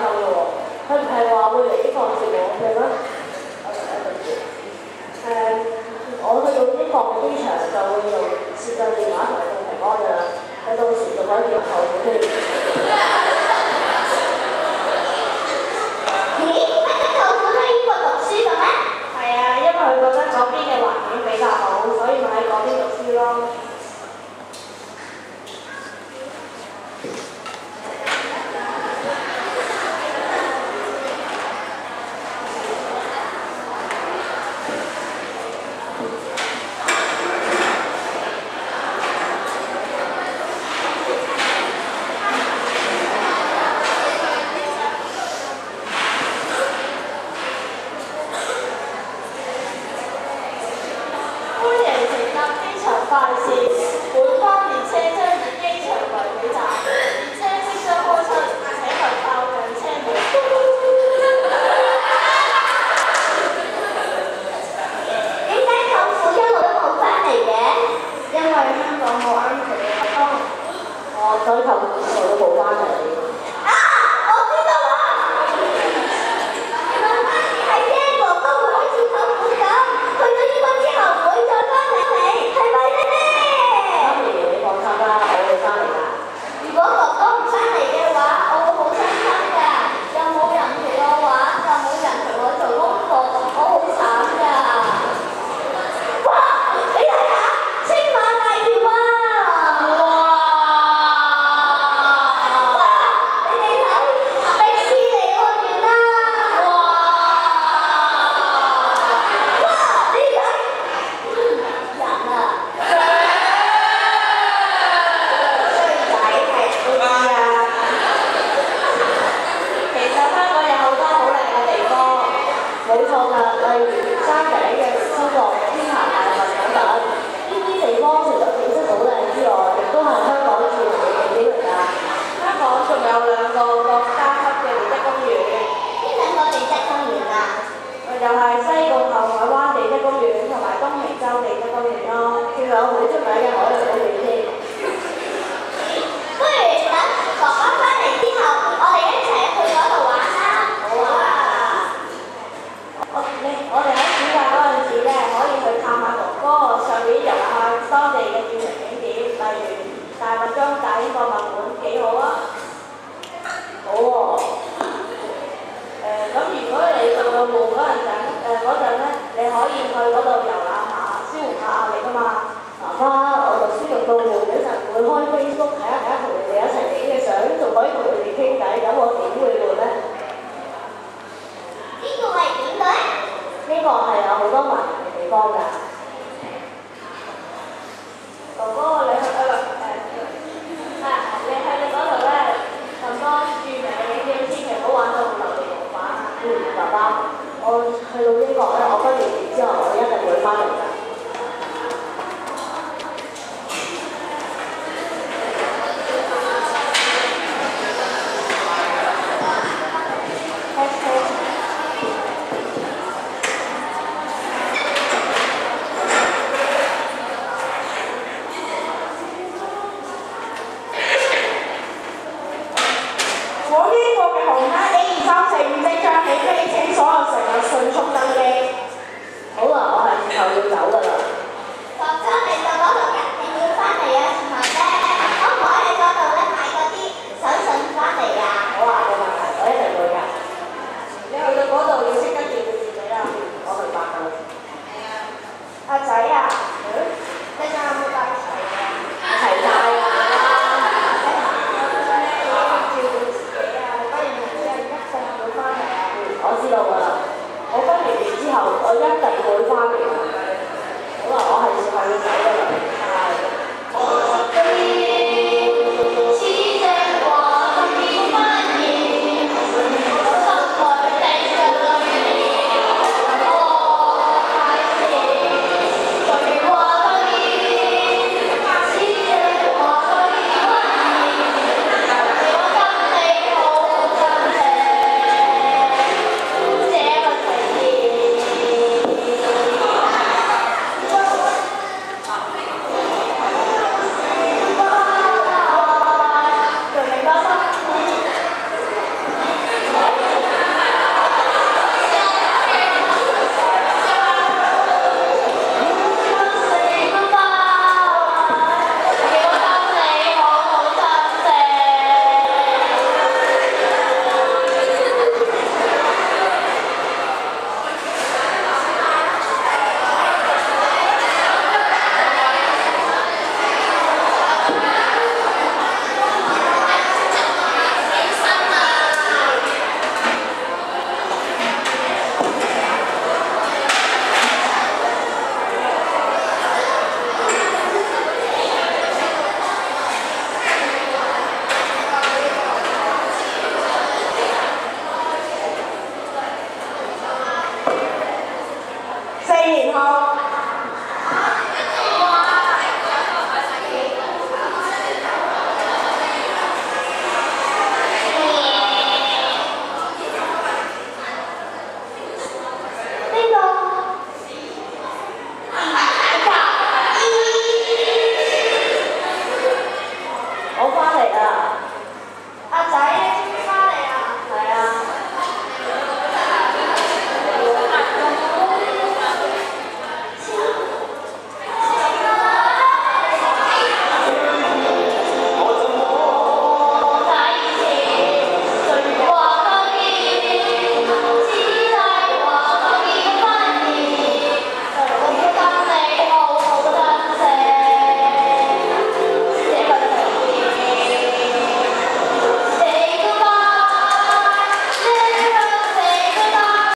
心嘅喎。佢唔係話會嚟英國接我嘅咩？我去到英國嘅機場就會用視像電話同佢做平安㗎啦，佢到時就可以入後門添。咦？乜嘢舅父喺英國讀書嘅咩？係啊，因為佢覺得嗰邊嘅環境比較好，所以咪喺嗰邊讀書咯。所以舅父我都冇翻嚟。啊！我知道啦，原來媽咪係驚哥哥會好似舅父咁，去咗英國之後唔會再翻嚟，係咪咧？媽咪，你放心啦，我會翻嚟㗎。如果哥哥唔翻嚟嘅話，我會好傷心㗎。又冇人陪我玩，又冇人陪我做功課，我好慘㗎。哇！你睇下，青馬大橋啊！冇錯啦，例如山頂嘅超國、天壇大佛等等，呢啲地方除咗景色好靚之外，亦都係香港著名嘅景點嚟㗎。香港仲有2個國家級嘅地質公園。邊2個地質公園啊？又係西貢後海灣地質公園同埋東平洲地質公園咯，仲有好出名嘅海洋公園添。不如等哥哥翻嚟之後，我哋一齊去嗰度玩啦！好啊！我哋喺暑假嗰陣時咧，可以去探下哥哥，上面遊下當地嘅著名景點，例如大笨鐘大英博物館，幾好啊！好喎。咁如果你做到悶嗰陣咧，你可以去嗰度遊覽下，舒緩下壓力㗎嘛。媽媽，我讀書讀到悶嗰陣，會開 Facebook 睇下同你哋一齊影嘅相，仲可以同你哋傾偈，咁我點會悶咧？呢個係點嘅咧？呢個係有好多迷人嘅地方㗎。哥哥，你去你嗰度咧，咁多著名嘅景點，千祈唔好玩到流連忘返。爸爸，我去到英國咧，我